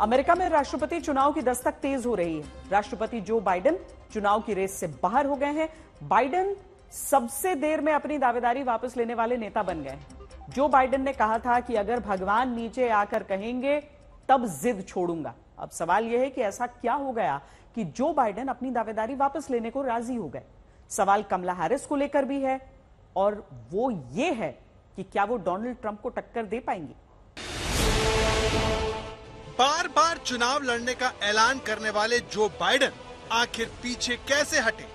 America में राष्ट्रपति चुनाव की दस्तक तेज हो रही है। राष्ट्रपति जो बाइडेन चुनाव की रेस से बाहर हो गए हैं। बाइडेन सबसे देर में अपनी दावेदारी वापस लेने वाले नेता बन गए हैं। जो बाइडेन ने कहा था कि अगर भगवान नीचे आकर कहेंगे तब जिद छोड़ूंगा। अब सवाल यह है कि ऐसा क्या हो गया कि जो बाइडेन अपनी दावेदारी वापस लेने को राजी हो गए। सवाल कमला हैरिस को लेकर भी है और वो ये है कि क्या वो डोनाल्ड ट्रंप को टक्कर दे पाएंगी। बार बार चुनाव लड़ने का ऐलान करने वाले जो बाइडेन आखिर पीछे कैसे हटे?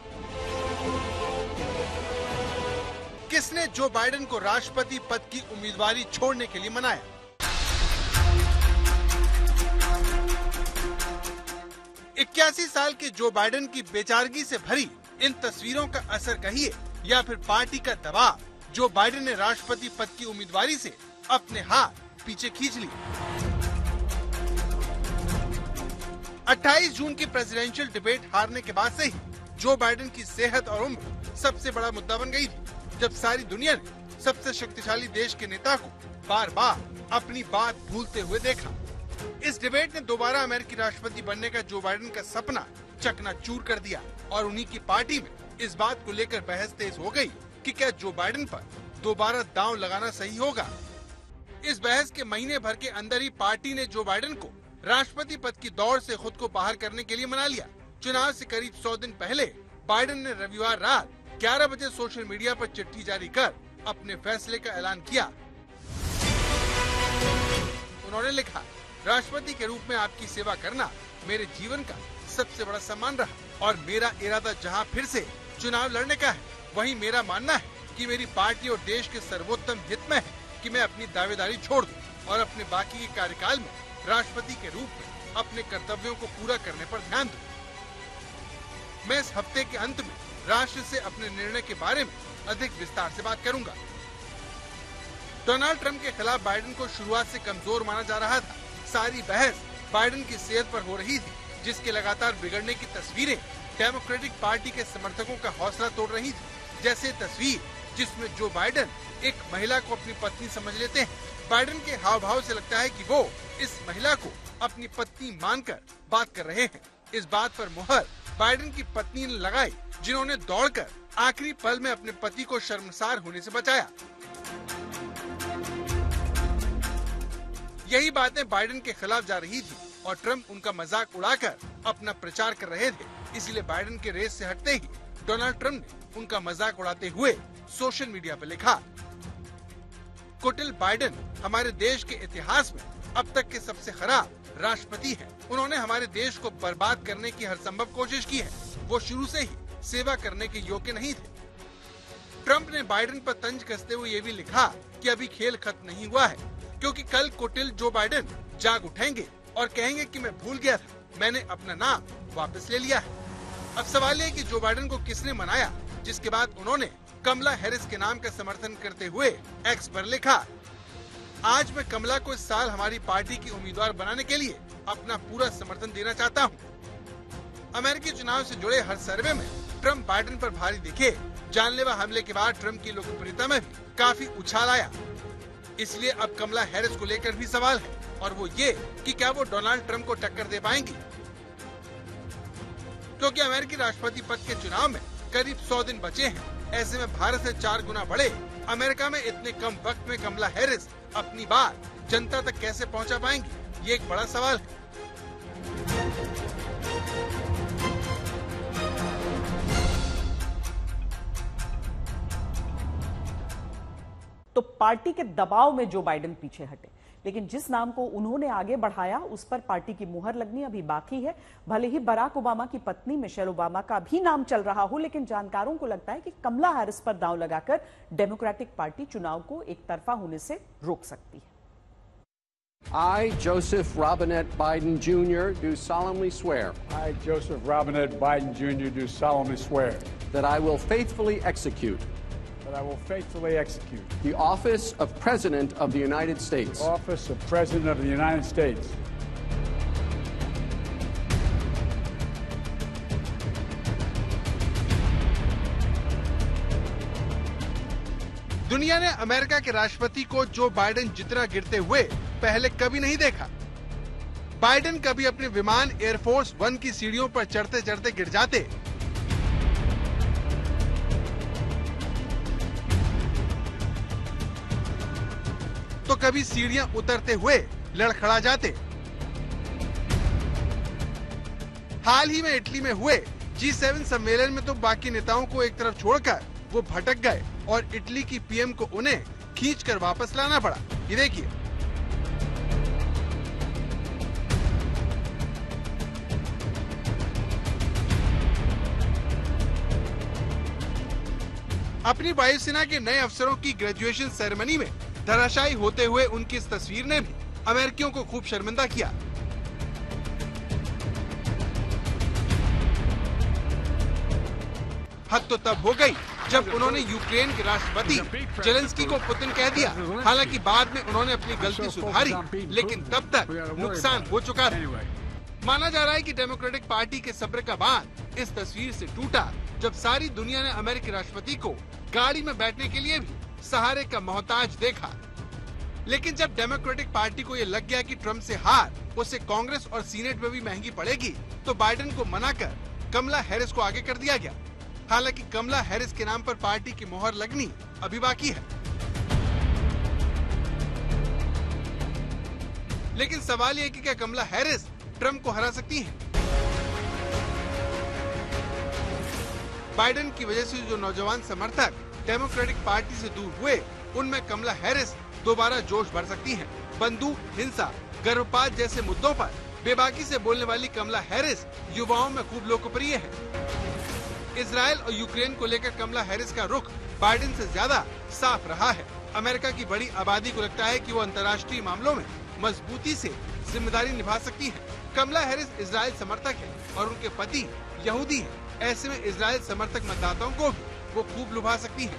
किसने जो बाइडेन को राष्ट्रपति पद की उम्मीदवारी छोड़ने के लिए मनाया? इक्यासी साल के जो बाइडेन की बेचारगी से भरी इन तस्वीरों का असर कहिए या फिर पार्टी का दबाव, जो बाइडेन ने राष्ट्रपति पद की उम्मीदवारी से अपने हाथ पीछे खींच लिए। 28 जून की प्रेसिडेंशियल डिबेट हारने के बाद से ही जो बाइडेन की सेहत और उम्र सबसे बड़ा मुद्दा बन गई थी, जब सारी दुनिया ने सबसे शक्तिशाली देश के नेता को बार बार अपनी बात भूलते हुए देखा। इस डिबेट ने दोबारा अमेरिकी राष्ट्रपति बनने का जो बाइडेन का सपना चकनाचूर कर दिया और उन्हीं की पार्टी में इस बात को लेकर बहस तेज हो गई कि क्या जो बाइडेन पर दोबारा दांव लगाना सही होगा। इस बहस के महीने भर के अंदर ही पार्टी ने जो बाइडेन को राष्ट्रपति पद की दौड़ से खुद को बाहर करने के लिए मना लिया। चुनाव से करीब 100 दिन पहले बाइडेन ने रविवार रात 11 बजे सोशल मीडिया पर चिट्ठी जारी कर अपने फैसले का ऐलान किया। उन्होंने लिखा, राष्ट्रपति के रूप में आपकी सेवा करना मेरे जीवन का सबसे बड़ा सम्मान रहा और मेरा इरादा जहां फिर से चुनाव लड़ने का है, वहीं मेरा मानना है कि मेरी पार्टी और देश के सर्वोत्तम हित में है कि मैं अपनी दावेदारी छोड़ दूं और अपने बाकी के कार्यकाल में राष्ट्रपति के रूप में अपने कर्तव्यों को पूरा करने पर ध्यान दूं। मैं इस हफ्ते के अंत में राष्ट्र से अपने निर्णय के बारे में अधिक विस्तार से बात करूंगा। डोनाल्ड ट्रंप के खिलाफ बाइडेन को शुरुआत से कमजोर माना जा रहा था। सारी बहस बाइडेन की सेहत पर हो रही थी, जिसके लगातार बिगड़ने की तस्वीरें डेमोक्रेटिक पार्टी के समर्थकों का हौसला तोड़ रही थी। जैसे तस्वीर जिसमें जो बाइडेन एक महिला को अपनी पत्नी समझ लेते हैं। बाइडेन के हाव भाव से लगता है कि वो इस महिला को अपनी पत्नी मानकर बात कर रहे हैं। इस बात पर मुहर बाइडेन की पत्नी ने लगाई, जिन्होंने दौड़कर आखिरी पल में अपने पति को शर्मसार होने से बचाया। यही बातें बाइडेन के खिलाफ जा रही थी और ट्रंप उनका मजाक उड़ाकर अपना प्रचार कर रहे थे। इसलिए बाइडेन के रेस से हटते ही डोनाल्ड ट्रंप ने उनका मजाक उड़ाते हुए सोशल मीडिया पर लिखा, कुटिल बाइडेन हमारे देश के इतिहास में अब तक के सबसे खराब राष्ट्रपति हैं। उन्होंने हमारे देश को बर्बाद करने की हर संभव कोशिश की है। वो शुरू से ही सेवा करने के योग्य नहीं थे। ट्रंप ने बाइडेन पर तंज कसते हुए ये भी लिखा कि अभी खेल खत्म नहीं हुआ है, क्योंकि कल कुटिल जो बाइडेन जाग उठेंगे और कहेंगे कि मैं भूल गया था, मैंने अपना नाम वापस ले लिया है। अब सवाल है कि जो बाइडेन को किसने मनाया, जिसके बाद उन्होंने कमला हैरिस के नाम का समर्थन करते हुए एक्स पर लिखा, आज मैं कमला को इस साल हमारी पार्टी की उम्मीदवार बनाने के लिए अपना पूरा समर्थन देना चाहता हूं। अमेरिकी चुनाव से जुड़े हर सर्वे में ट्रंप बाइडेन पर भारी दिखे। जानलेवा हमले के बाद ट्रंप की लोकप्रियता में भी काफी उछाल आया। इसलिए अब कमला हैरिस को लेकर भी सवाल है और वो ये कि क्या वो डोनाल्ड ट्रंप को टक्कर दे पाएंगी, क्योंकि अमेरिकी राष्ट्रपति पद के चुनाव में करीब 100 दिन बचे हैं। ऐसे में भारत से 4 गुना बड़े अमेरिका में इतने कम वक्त में कमला हैरिस अपनी बात जनता तक कैसे पहुंचा पाएंगी, ये एक बड़ा सवाल है। तो पार्टी के दबाव में जो बाइडेन पीछे हटे, लेकिन जिस नाम को उन्होंने आगे बढ़ाया उस पर पार्टी की मुहर लगनी अभी बाकी है। भले ही बराक ओबामा की पत्नी मिशेल ओबामा का भी नाम चल रहा हो, लेकिन जानकारों को लगता है कि कमला हैरिस पर दांव लगाकर डेमोक्रेटिक पार्टी चुनाव को एक तरफा होने से रोक सकती है। I, Joseph Robinette Biden Jr., do solemnly swear. I, Joseph Robinette Biden Jr., do solemnly swear. That I will faithfully execute. That I will faithfully execute. The office of President of the United States. The office of President of the United States. दुनिया ने America के राष्ट्रपति को Joe Biden जितना गिरते हुए पहले कभी नहीं देखा। बाइडेन कभी अपने विमान एयरफोर्स 1 की सीढ़ियों पर चढ़ते चढ़ते गिर जाते, तो कभी सीढ़ियां उतरते हुए लड़खड़ा जाते। हाल ही में इटली में हुए G7 सम्मेलन में तो बाकी नेताओं को एक तरफ छोड़कर वो भटक गए और इटली की पीएम को उन्हें खींचकर वापस लाना पड़ा। ये देखिए। अपनी वायुसेना के नए अफसरों की ग्रेजुएशन सेरेमनी में धराशायी होते हुए उनकी इस तस्वीर ने भी अमेरिकियों को खूब शर्मिंदा किया। हद तो तब हो गई जब उन्होंने यूक्रेन के राष्ट्रपति जेलेंस्की को पुतिन कह दिया। हालांकि बाद में उन्होंने अपनी गलती सुधारी, लेकिन तब तक नुकसान हो चुका था। माना जा रहा है कि डेमोक्रेटिक पार्टी के सब्र का बांध इस तस्वीर से टूटा जब सारी दुनिया ने अमेरिकी राष्ट्रपति को गाड़ी में बैठने के लिए भी सहारे का मोहताज देखा। लेकिन जब डेमोक्रेटिक पार्टी को ये लग गया कि ट्रम्प से हार उसे कांग्रेस और सीनेट में भी महंगी पड़ेगी, तो बाइडेन को मनाकर कमला हैरिस को आगे कर दिया गया। हालांकि कमला हैरिस के नाम पर पार्टी की मोहर लगनी अभी बाकी है। लेकिन सवाल ये कि क्या कमला हैरिस ट्रम्प को हरा सकती हैं? बाइडेन की वजह से जो नौजवान समर्थक डेमोक्रेटिक पार्टी से दूर हुए, उनमें कमला हैरिस दोबारा जोश भर सकती हैं। बंदूक, हिंसा, गर्भपात जैसे मुद्दों पर बेबाकी से बोलने वाली कमला हैरिस युवाओं में खूब लोकप्रिय है। इजराइल और यूक्रेन को लेकर कमला हैरिस का रुख बाइडेन से ज्यादा साफ रहा है। अमेरिका की बड़ी आबादी को लगता है कि वो अंतर्राष्ट्रीय मामलों में मजबूती से जिम्मेदारी निभा सकती है। कमला हैरिस इजराइल समर्थक है और उनके पति यहूदी हैं। ऐसे में इजराइल समर्थक मतदाताओं को भी वो खूब लुभा सकती है।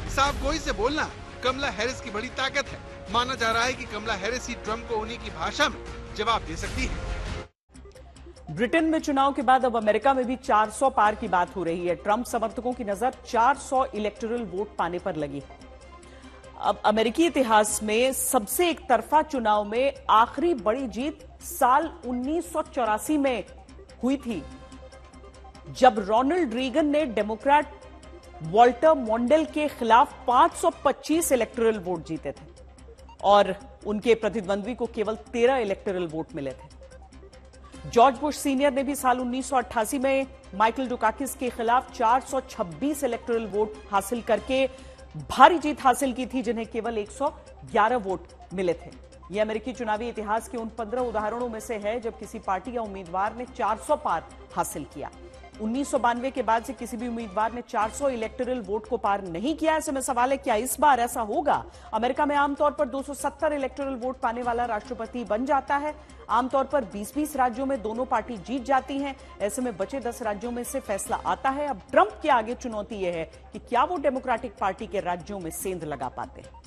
साफ गोई से बोलना कमला हैरिस की बड़ी ताकत है। माना जा रहा है कि कमला हैरिस ही ट्रम्प को उन्हीं की भाषा में जवाब दे सकती है। ब्रिटेन में चुनाव के बाद अब अमेरिका में भी 400 पार की बात हो रही है। ट्रंप समर्थकों की नजर 400 इलेक्टोरल वोट पाने पर लगी। अब अमेरिकी इतिहास में सबसे एक तरफा चुनाव में आखिरी बड़ी जीत साल 1984 में हुई थी, जब रोनाल्ड रीगन ने डेमोक्रेट वॉल्टर मोंडेल के खिलाफ 525 इलेक्टोरल वोट जीते थे और उनके प्रतिद्वंद्वी को केवल 13 इलेक्टोरल वोट मिले थे। जॉर्ज बुश सीनियर ने भी साल 1988 में माइकल डुकाकिस के खिलाफ 426 इलेक्टोरल वोट हासिल करके भारी जीत हासिल की थी, जिन्हें केवल 111 वोट मिले थे। यह अमेरिकी चुनावी इतिहास के उन 15 उदाहरणों में से है जब किसी पार्टी या उम्मीदवार ने 400 पार हासिल किया। 1992 के बाद से किसी भी उम्मीदवार ने 400 इलेक्टोरल वोट को पार नहीं किया। ऐसे में सवाल है, क्या इस बार ऐसा होगा? अमेरिका में आमतौर पर 270 इलेक्टोरल वोट पाने वाला राष्ट्रपति बन जाता है। आमतौर पर 20-20 राज्यों में दोनों पार्टी जीत जाती हैं। ऐसे में बचे 10 राज्यों में से फैसला आता है। अब ट्रंप के आगे चुनौती यह है कि क्या वो डेमोक्रेटिक पार्टी के राज्यों में सेंध लगा पाते हैं।